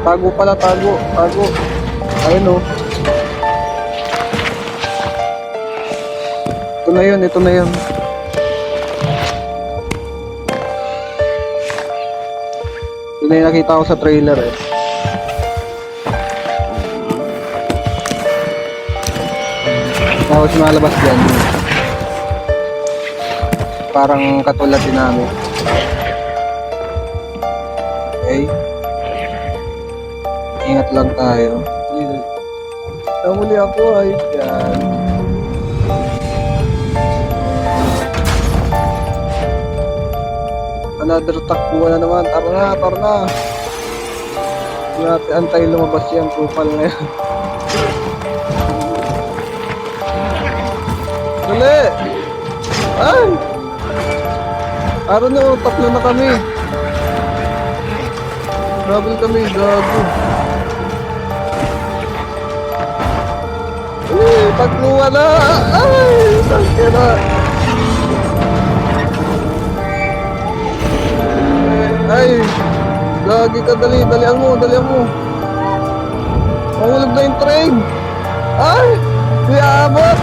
Tago pala, tago. Tago. Ayun o. Ito na yun, ito na yun. Ito na yung nakita ko sa trailer eh. Tapos malabas dyan. Parang katulad din namin. Okay. Ingat lang tayo. Namuli ako ay yan. Another takbuhan na naman. Tara na, tara na. Hindi natin antay lumabas yan. Kupal na yan. Dali! Ay! Araw na, tatlo na kami. Travel kami, gago. Ay, takluhan na! Ay, tangke na! Ay, lagi ka, dalihan mo, dalihan mo. Mahulog na yung train. Ay, di abot.